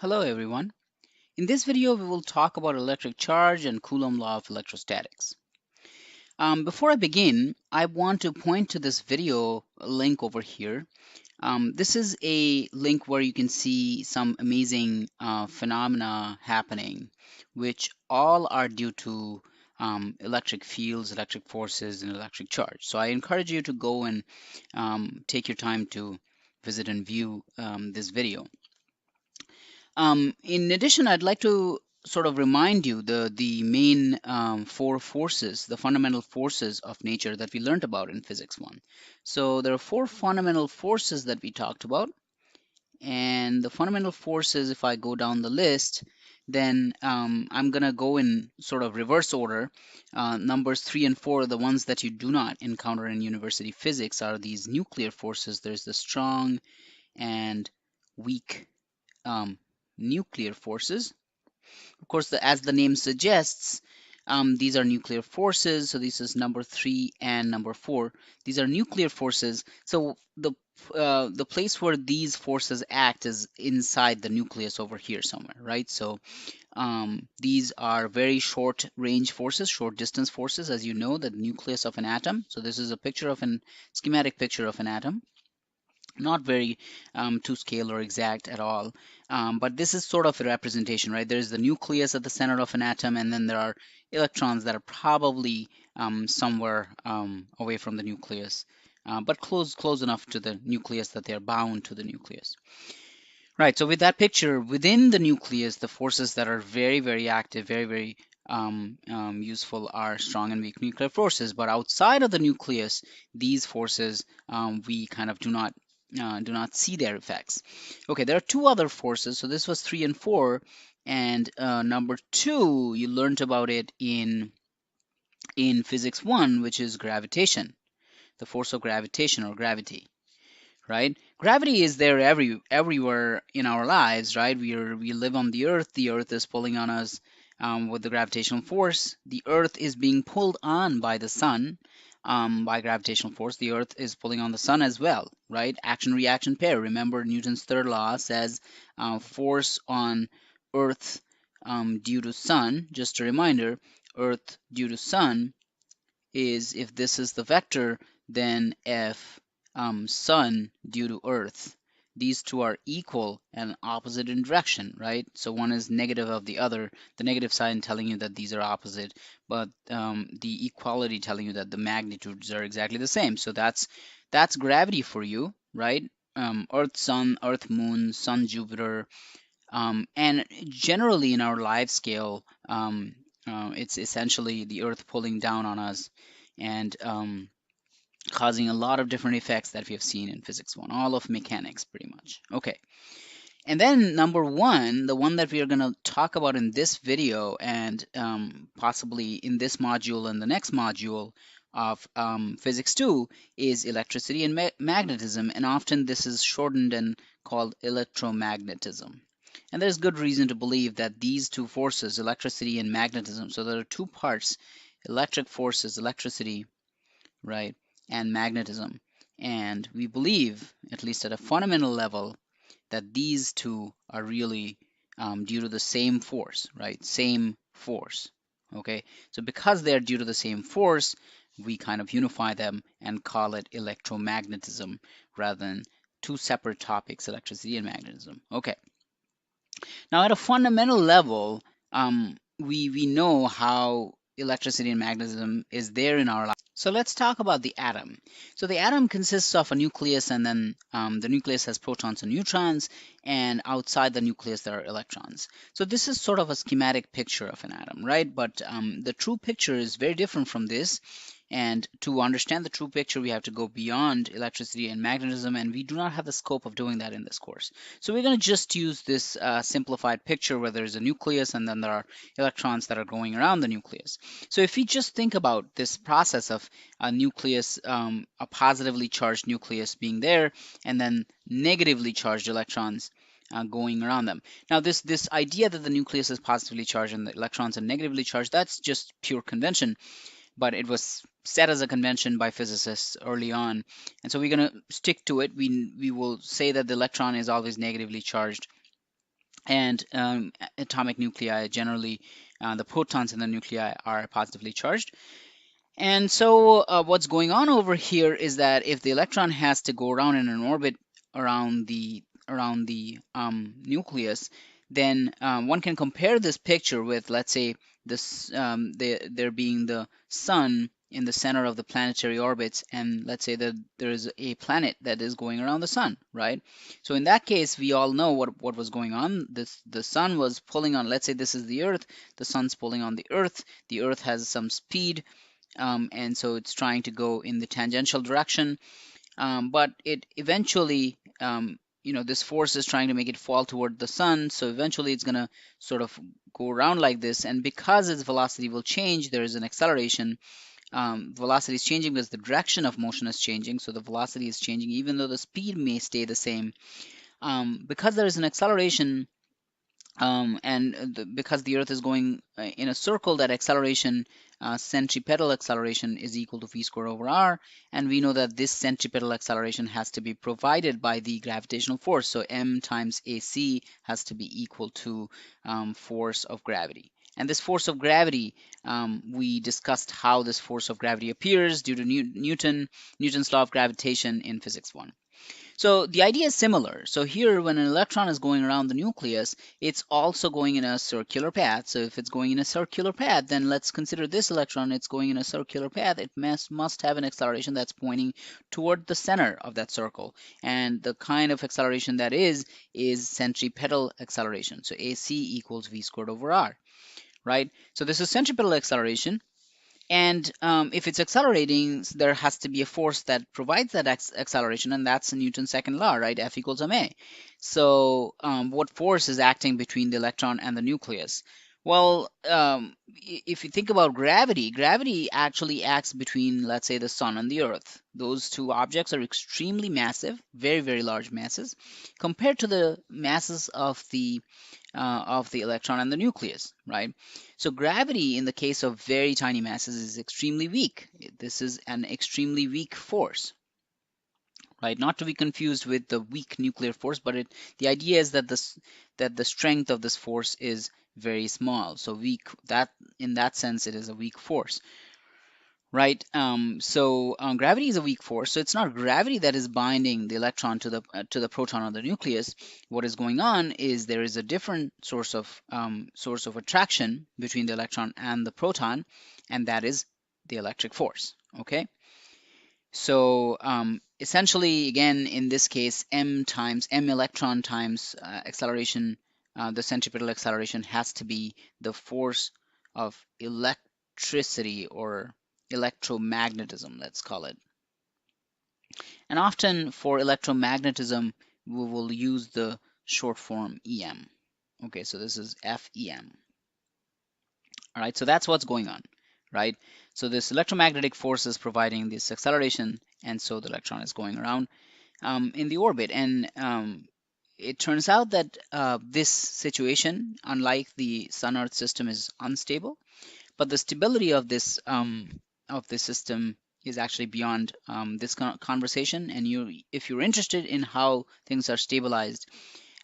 Hello everyone. In this video we will talk about electric charge and Coulomb law of electrostatics. Before I begin, I want to point to this video link over here. This is a link where you can see some amazing phenomena happening, which all are due to electric fields, electric forces, and electric charge. So I encourage you to go and take your time to visit and view this video. In addition, I'd like to sort of remind you the main four forces, the fundamental forces of nature that we learned about in Physics 1. So there are four fundamental forces that we talked about. And the fundamental forces, if I go down the list, then I'm going to go in sort of reverse order. Numbers 3 and 4, the ones that you do not encounter in university physics, are these nuclear forces. There's the strong and weak um, nuclear forces. Of course, as the name suggests, these are nuclear forces. So this is number 3 and number 4. These are nuclear forces. So the place where these forces act is inside the nucleus over here somewhere, right? So these are very short range forces, short distance forces, as you know, the nucleus of an atom. So this is a picture of an schematic picture of an atom. Not very to scale or exact at all, but this is sort of a representation, right? There's the nucleus at the center of an atom, and then there are electrons that are probably somewhere away from the nucleus, but close enough to the nucleus that they're bound to the nucleus. Right, so with that picture, within the nucleus, the forces that are very active, very useful are strong and weak nuclear forces. But outside of the nucleus, these forces we kind of do not see their effects. Okay, there are two other forces. So this was 3 and 4, and number 2, you learned about it in Physics 1, which is gravitation, the force of gravitation or gravity. Right? Gravity is there everywhere in our lives, right? We live on the Earth. The Earth is pulling on us with the gravitational force. The Earth is being pulled on by the sun by gravitational force. The Earth is pulling on the sun as well, right? Action-reaction pair. Remember, Newton's third law says force on Earth due to sun. Just a reminder, Earth due to sun is, if this is the vector, then F sun due to Earth. These two are equal and opposite in direction, right? So one is negative of the other, the negative sign telling you that these are opposite, but the equality telling you that the magnitudes are exactly the same. So that's gravity for you, right? Earth, Sun, Earth, Moon, Sun, Jupiter, and generally in our life scale, it's essentially the Earth pulling down on us and causing a lot of different effects that we have seen in Physics 1, all of mechanics pretty much. Okay, and then number 1, the one that we are going to talk about in this video and possibly in this module and the next module of Physics 2 is electricity and magnetism, and often this is shortened and called electromagnetism. And there's good reason to believe that these two forces, electricity and magnetism, so there are two parts, electric forces, electricity, right, and magnetism. And we believe, at least at a fundamental level, that these two are really due to the same force, right? Same force. Okay, so because they're due to the same force, we kind of unify them and call it electromagnetism rather than two separate topics, electricity and magnetism. Okay. Now, at a fundamental level, we know how electricity and magnetism is there in our life. So let's talk about the atom. So the atom consists of a nucleus, and then the nucleus has protons and neutrons, and outside the nucleus there are electrons. So this is sort of a schematic picture of an atom, right? But the true picture is very different from this. And to understand the true picture, we have to go beyond electricity and magnetism, and we do not have the scope of doing that in this course. So we're going to just use this simplified picture where there's a nucleus and then there are electrons that are going around the nucleus. So if we just think about this process of a nucleus, a positively charged nucleus being there, and then negatively charged electrons going around them. Now this idea that the nucleus is positively charged and the electrons are negatively charged, that's just pure convention, but it was set as a convention by physicists early on, and so we're going to stick to it. We will say that the electron is always negatively charged And atomic nuclei generally, the protons in the nuclei are positively charged. And so what's going on over here is that if the electron has to go around in an orbit around the nucleus, then one can compare this picture with, let's say, there being the sun in the center of the planetary orbits, and let's say that there is a planet that is going around the sun, right? So in that case, we all know what was going on. The sun was pulling on, let's say this is the Earth, the sun's pulling on the Earth. The Earth has some speed, and so it's trying to go in the tangential direction, but it eventually, this force is trying to make it fall toward the sun, so eventually it's going to sort of go around like this, and because its velocity will change, there is an acceleration. Velocity is changing because the direction of motion is changing, so the velocity is changing even though the speed may stay the same. Because there is an acceleration, because the Earth is going in a circle, that acceleration, centripetal acceleration, is equal to v squared over r, and we know that this centripetal acceleration has to be provided by the gravitational force. So m times ac has to be equal to force of gravity. And this force of gravity, we discussed how this force of gravity appears due to Newton's law of gravitation in Physics 1. So the idea is similar. So here, when an electron is going around the nucleus, it's also going in a circular path. So if it's going in a circular path, then let's consider this electron. It's going in a circular path. It must have an acceleration that's pointing toward the center of that circle. And the kind of acceleration that is centripetal acceleration. So AC equals v squared over r, right? So this is centripetal acceleration. And if it's accelerating, there has to be a force that provides that acceleration, and that's Newton's second law, right? F equals ma. So what force is acting between the electron and the nucleus? Well, if you think about gravity, gravity actually acts between, let's say, the sun and the earth. Those two objects are extremely massive, very, very large masses, compared to the masses of the electron and the nucleus, right? So gravity in the case of very tiny masses is extremely weak. This is an extremely weak force, right? Not to be confused with the weak nuclear force, but the idea is that the strength of this force is very small. So weak, that in that sense it is a weak force, right? Gravity is a weak force, so it's not gravity that is binding the electron to the proton or the nucleus. What is going on is there is a different source of attraction between the electron and the proton, and that is the electric force. Okay, so essentially, again, in this case, m electron times acceleration, the centripetal acceleration has to be the force of electricity or electromagnetism, let's call it. And often for electromagnetism, we will use the short form EM. Okay, so this is FEM. All right, so that's what's going on, right? So this electromagnetic force is providing this acceleration, and so the electron is going around in the orbit. And it turns out that this situation, unlike the Sun-Earth system, is unstable. But the stability of this system is actually beyond this conversation. And if you're interested in how things are stabilized,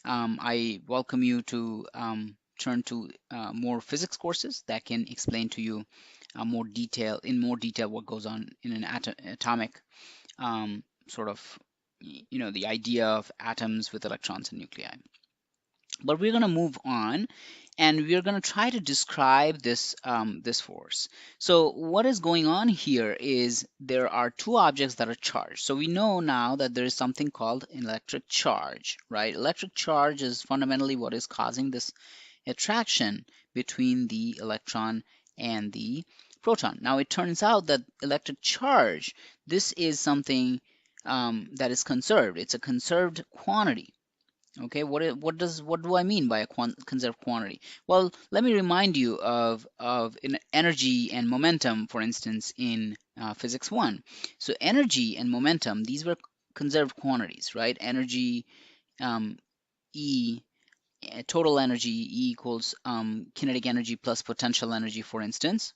I welcome you to turn to more physics courses that can explain to you in more detail what goes on in an atomic sort of, the idea of atoms with electrons and nuclei. But we're going to move on, and we're going to try to describe this force. So what is going on here is there are two objects that are charged. So we know now that there is something called electric charge, right? Electric charge is fundamentally what is causing this attraction between the electron and the proton. Now it turns out that electric charge, this is something that is conserved. It's a conserved quantity. Okay, what do I mean by a conserved quantity? Well, let me remind you of energy and momentum, for instance, in Physics 1. So energy and momentum, these were conserved quantities, right? Energy, E, total energy, E equals kinetic energy plus potential energy, for instance.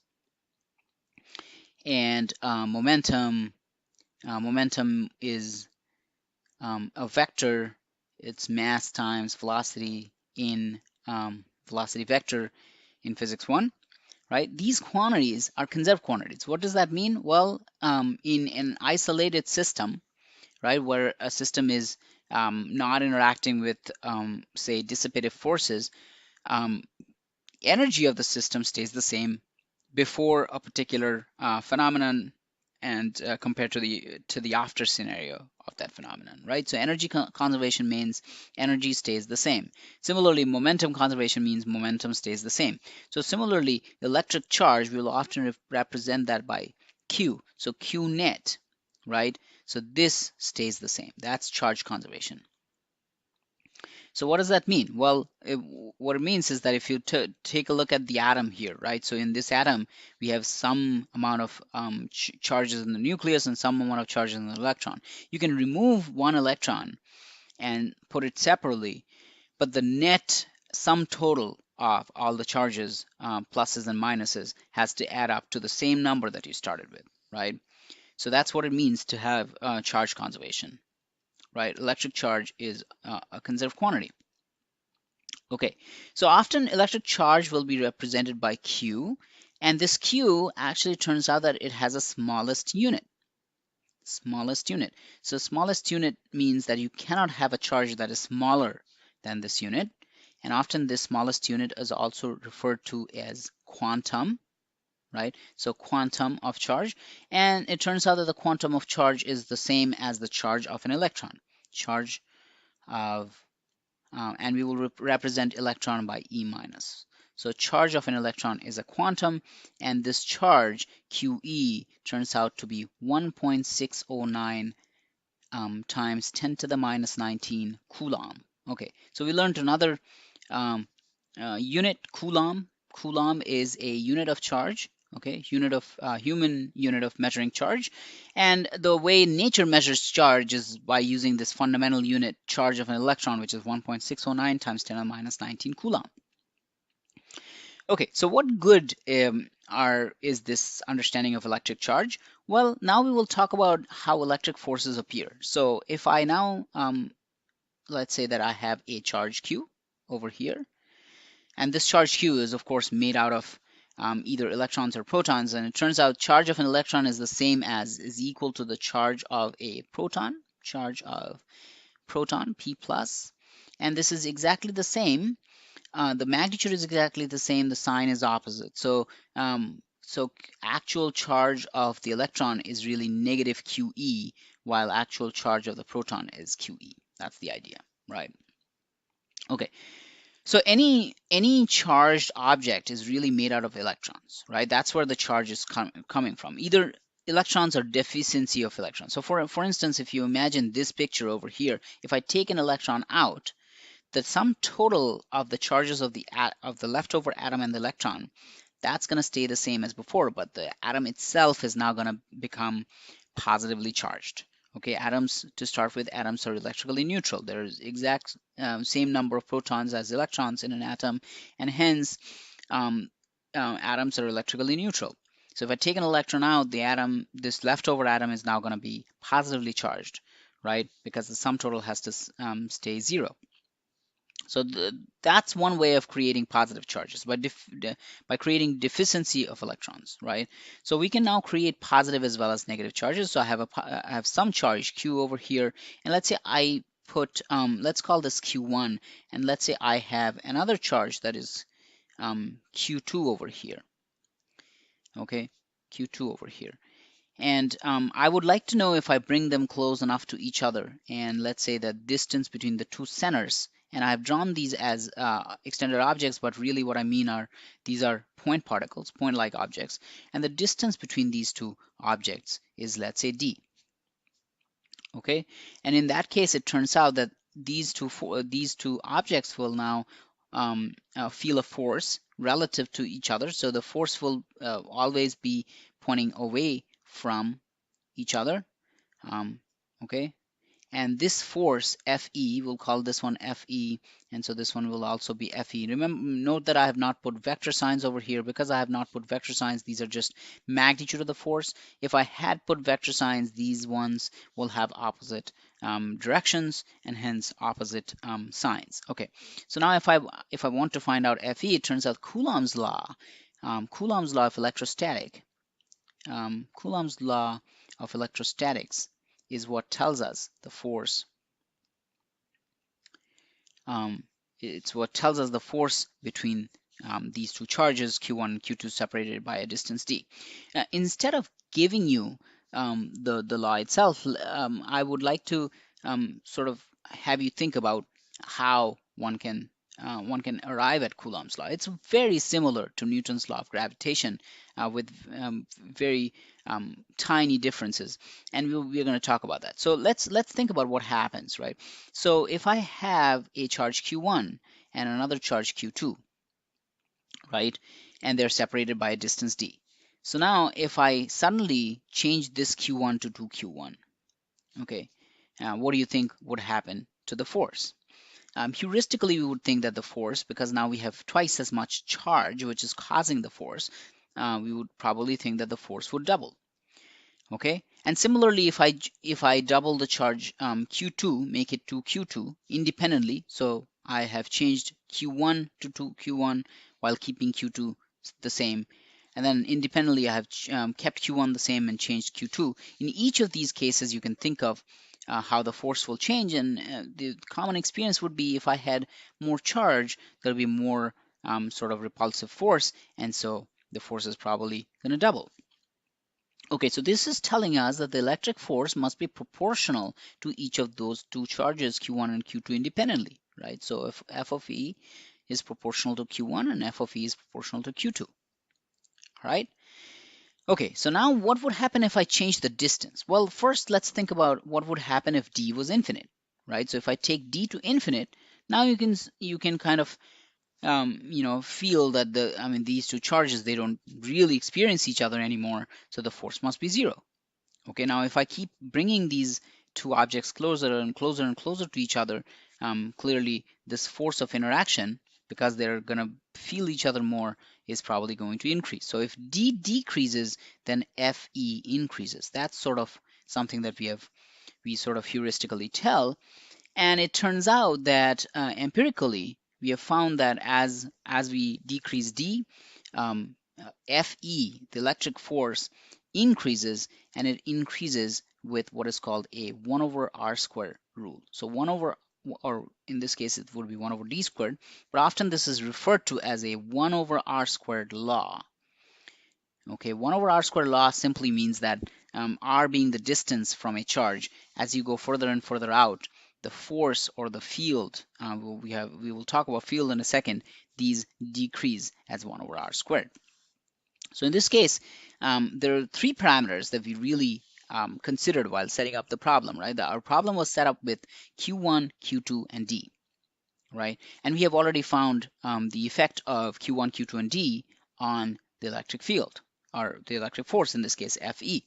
And momentum is a vector. It's mass times velocity in velocity vector in physics 1, right? These quantities are conserved quantities. What does that mean? Well, in an isolated system, right, where a system is not interacting with, say, dissipative forces, um, energy of the system stays the same before a particular phenomenon and compared to the after scenario of that phenomenon, right? So energy conservation means energy stays the same. Similarly, momentum conservation means momentum stays the same. So similarly, electric charge, we will often represent that by Q. So Q net, right? So this stays the same. That's charge conservation. So what does that mean? Well, what it means is that if you take a look at the atom here, right? So in this atom, we have some amount of charges in the nucleus and some amount of charges in the electron. You can remove one electron and put it separately, but the net sum total of all the charges, pluses and minuses, has to add up to the same number that you started with, right? So that's what it means to have charge conservation, right? Electric charge is a conserved quantity. Okay, so often electric charge will be represented by Q, and this Q actually turns out that it has a smallest unit. Smallest unit. So smallest unit means that you cannot have a charge that is smaller than this unit, and often this smallest unit is also referred to as quantum, right? So quantum of charge, and it turns out that the quantum of charge is the same as the charge of an electron. Charge of and we will represent electron by E minus. So charge of an electron is a quantum, and this charge, QE, turns out to be 1.609 times 10 to the minus 19 Coulomb. Okay, so we learned another um, unit, Coulomb. Coulomb is a unit of charge, okay, unit of human unit of measuring charge. And the way nature measures charge is by using this fundamental unit charge of an electron, which is 1.609 times 10 to the minus 19 Coulomb. Okay, so what good is this understanding of electric charge? Well, now we will talk about how electric forces appear. So if I now, let's say that I have a charge Q over here, and this charge Q is of course made out of either electrons or protons, and it turns out charge of an electron is the same as, is equal to the charge of a proton, P plus, and this is exactly the same. The magnitude is exactly the same, the sign is opposite. So actual charge of the electron is really negative QE, while actual charge of the proton is QE. That's the idea, right? Okay, so any charged object is really made out of electrons, right? That's where the charge is coming from. Either electrons or deficiency of electrons. So for instance, if you imagine this picture over here, if I take an electron out, the sum total of the charges of the leftover atom and the electron, that's going to stay the same as before, but the atom itself is now going to become positively charged. Okay, atoms, to start with, atoms are electrically neutral. There's exact same number of protons as electrons in an atom, and hence atoms are electrically neutral. So if I take an electron out, the atom, this leftover atom, is now going to be positively charged, right? Because the sum total has to stay zero. So that's one way of creating positive charges, by creating deficiency of electrons, right? So we can now create positive as well as negative charges. So I have some charge Q over here, and let's say I put, let's call this Q1, and let's say I have another charge that is Q2 over here, okay? Q2 over here. And I would like to know if I bring them close enough to each other, and let's say the distance between the two centers, and I've drawn these as extended objects, but really what I mean are these are point particles, point-like objects, and the distance between these two objects is, let's say, d. Okay, and in that case, it turns out that these two objects will now feel a force relative to each other. So the force will always be pointing away from each other. Okay, and this force Fe, we'll call this one Fe, and so this one will also be Fe. Remember, note that I have not put vector signs over here. Because I have not put vector signs, these are just magnitude of the force. If I had put vector signs, these ones will have opposite directions and hence opposite signs. Okay, so now if I want to find out Fe, it turns out Coulomb's law of electrostatic, Coulomb's law of electrostatics is what tells us the force. It's what tells us the force between these two charges, Q1 and Q2, separated by a distance d. Instead of giving you the law itself, I would like to sort of have you think about how one can arrive at Coulomb's law. It's very similar to Newton's law of gravitation, with very tiny differences, and we're going to talk about that. So let's think about what happens, right? So if I have a charge Q1 and another charge Q2, right, and they're separated by a distance d. So now if I suddenly change this Q1 to 2Q1, okay, what do you think would happen to the force? Heuristically, we would think that the force, because now we have twice as much charge, which is causing the force, we would probably think that the force would double. Okay, and similarly, if I double the charge Q2, make it 2Q2 independently, so I have changed Q1 to 2Q1 while keeping Q2 the same, and then independently I have kept Q1 the same and changed Q2. In each of these cases, you can think of how the force will change, and the common experience would be if I had more charge, there'll be more sort of repulsive force, and so the force is probably going to double. Okay, so this is telling us that the electric force must be proportional to each of those two charges, Q1 and Q2, independently, right? So if F of E is proportional to Q1 and F of E is proportional to Q2, right? Okay, so now what would happen if I change the distance? Well, first let's think about what would happen if D was infinite, right? So if I take D to infinite, now you can kind of feel that these two charges, they don't really experience each other anymore, so the force must be zero. Okay, now if I keep bringing these two objects closer and closer and closer to each other, clearly this force of interaction, because they're going to feel each other more, is probably going to increase. So if D decreases, then Fe increases. That's sort of something that we sort of heuristically tell. And it turns out that empirically, we have found that as we decrease D, Fe, the electric force, increases, and it increases with what is called a 1 over r squared rule. So 1 over, or in this case it would be 1 over d squared, but often this is referred to as a 1 over r squared law. Okay, 1 over r squared law simply means that r being the distance from a charge, as you go further and further out, the force or the field, we will talk about field in a second, these decrease as 1 over r squared. So in this case, there are three parameters that we really considered while setting up the problem, right? Our problem was set up with Q1, Q2, and D, right? And we have already found the effect of Q1, Q2, and D on the electric field, or the electric force, in this case, Fe.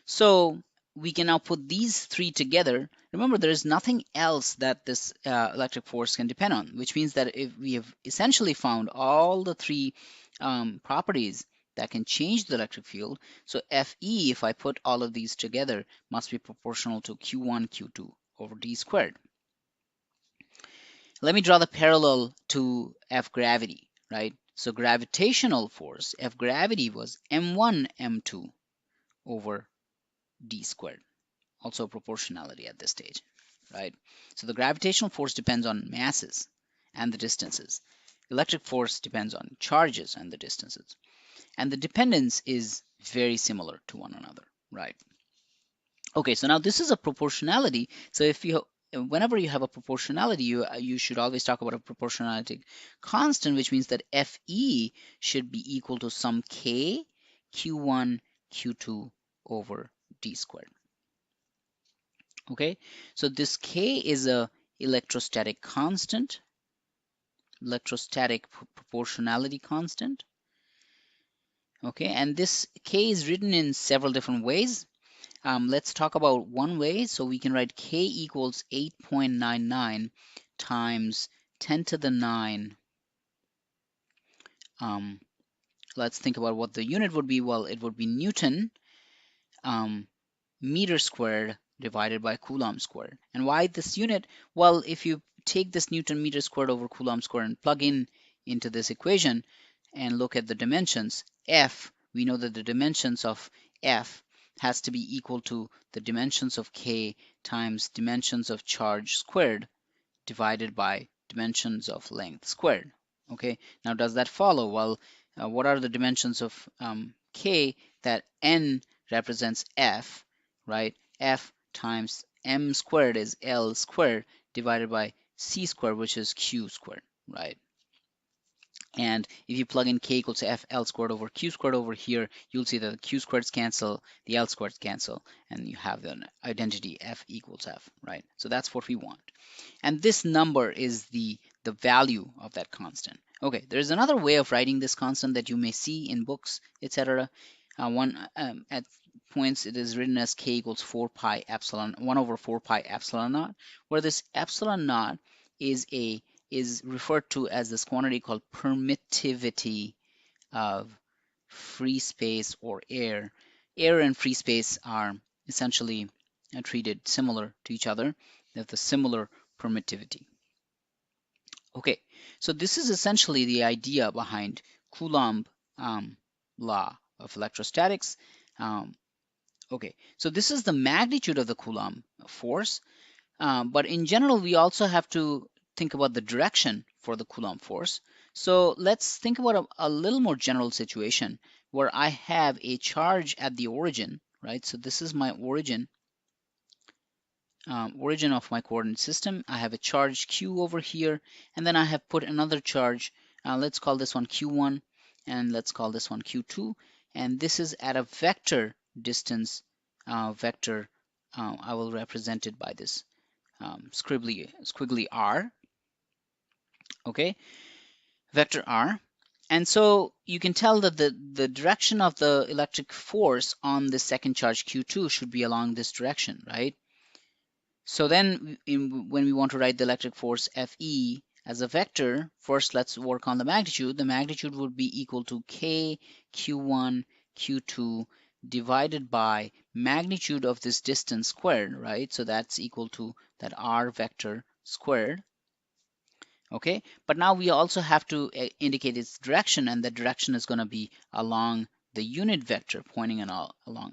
So we can now put these three together. Remember, there is nothing else that this electric force can depend on, which means that if we have essentially found all the three properties that can change the electric field, so Fe, if I put all of these together, must be proportional to Q1, Q2 over d squared. Let me draw the parallel to F gravity, right? So gravitational force, F gravity, was m1, m2 over d squared. Also proportionality at this stage, right? So the gravitational force depends on masses and the distances. Electric force depends on charges and the distances. And the dependence is very similar to one another, right? Okay, so now this is a proportionality. So whenever you have a proportionality, you should always talk about a proportionality constant, which means that Fe should be equal to some k Q1 Q2 over d squared. Okay, so this k is a electrostatic constant, electrostatic proportionality constant. Okay, and this k is written in several different ways. let's talk about one way. So we can write K equals 8.99 times 10 to the 9. Let's think about what the unit would be. Well, it would be Newton meter squared divided by Coulomb squared. And why this unit? Well, if you take this Newton meter squared over Coulomb squared and plug in into this equation and look at the dimensions, F, we know that the dimensions of F has to be equal to the dimensions of K times dimensions of charge squared divided by dimensions of length squared. Okay, now does that follow? Well, what are the dimensions of K? That N represents F, right? F times M squared is L squared divided by C squared, which is Q squared, right? And if you plug in K equals to F L squared over Q squared over here, you'll see that the Q squareds cancel, the L squareds cancel, and you have the identity F equals F, right? So that's what we want. And this number is the value of that constant. Okay, there's another way of writing this constant that you may see in books, etc. At points it is written as K equals 4 pi epsilon 1 over 4 pi epsilon naught, where this epsilon naught is referred to as this quantity called permittivity of free space or air. Air and free space are essentially treated similar to each other. They have the similar permittivity. Okay, so this is essentially the idea behind Coulomb law of electrostatics. Okay, so this is the magnitude of the Coulomb force, but in general, we also have to think about the direction for the Coulomb force. So let's think about a little more general situation where I have a charge at the origin, right? So this is my origin of my coordinate system. I have a charge Q over here, and then I have put another charge. Let's call this one Q1, and let's call this one Q2. And this is at a vector distance vector. I will represent it by this squiggly R. Okay, vector R. And so you can tell that the direction of the electric force on the second charge Q2 should be along this direction, right? So then when we want to write the electric force Fe as a vector, first let's work on the magnitude. The magnitude would be equal to K Q1 Q2 divided by magnitude of this distance squared, right? So that's equal to that R vector squared. Okay, but now we also have to indicate its direction, and the direction is going to be along the unit vector pointing along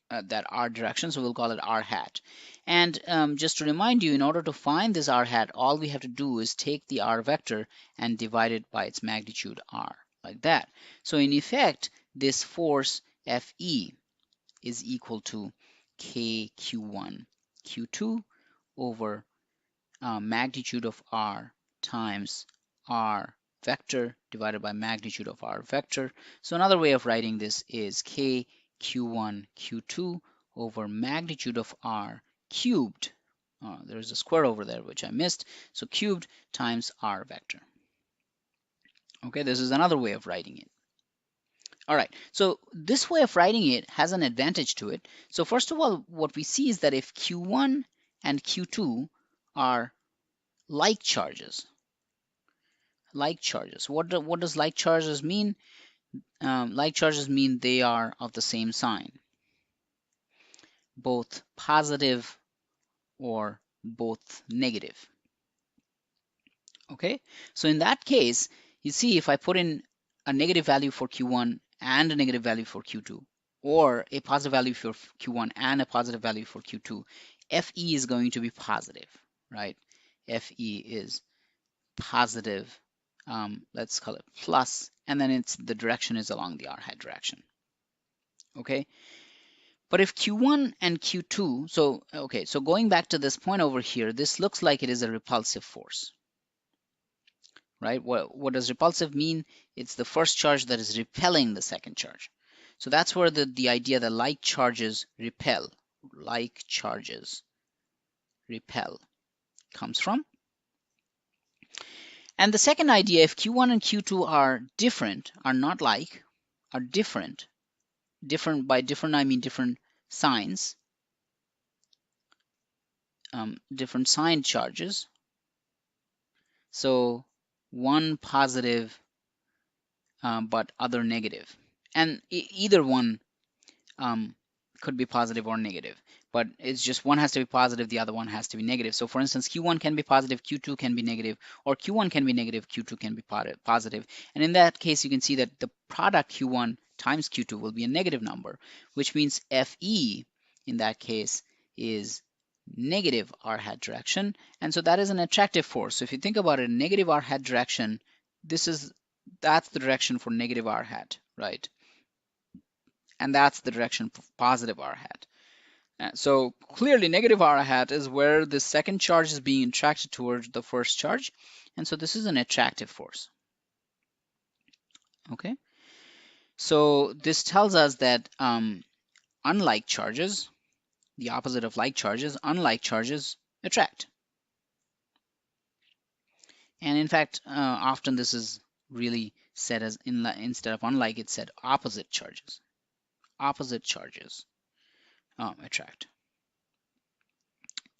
that R direction, so we'll call it R hat. And just to remind you, in order to find this R hat, all we have to do is take the R vector and divide it by its magnitude R, like that. So in effect, this force Fe is equal to KQ1 Q2 over magnitude of R times R vector divided by magnitude of R vector. So another way of writing this is K Q1 Q2 over magnitude of R cubed. There's a square over there which I missed. So cubed times R vector. Okay, this is another way of writing it. All right, so this way of writing it has an advantage to it. So first of all, what we see is that if Q1 and Q2 are like charges, what does like charges mean? Like charges mean they are of the same sign, both positive or both negative. Okay, so in that case, you see if I put in a negative value for Q1 and a negative value for Q2, or a positive value for Q1 and a positive value for Q2, Fe is going to be positive, right? Fe is positive, let's call it plus, and then the direction is along the R hat direction. Okay, but if Q1 and Q2, so going back to this point over here, this looks like it is a repulsive force, right? What does repulsive mean? It's the first charge that is repelling the second charge. So that's where the idea that like charges repel comes from. And the second idea, if Q1 and Q2 are different, are not like, are different by different I mean different signs, different signed charges. So one positive, but other negative. And either one um, could be positive or negative, but it's just one has to be positive, the other one has to be negative. So for instance, Q1 can be positive, Q2 can be negative, or Q1 can be negative, Q2 can be positive. And in that case, you can see that the product Q1 times Q2 will be a negative number, which means Fe in that case is negative r hat direction. And so that is an attractive force. So if you think about it, negative r hat direction, that's the direction for negative r hat, right? And that's the direction for positive r hat. So clearly negative r hat is where the second charge is being attracted towards the first charge. And so this is an attractive force. Okay. So this tells us that unlike charges, the opposite of like charges, unlike charges attract. And in fact, often this is really said as instead of unlike, it's said opposite charges. Opposite charges attract.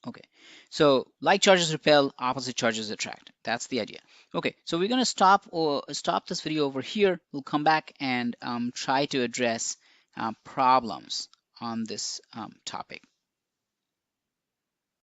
Okay, so like charges repel, opposite charges attract. That's the idea. Okay, so we're going to stop this video over here. We'll come back and try to address problems on this topic.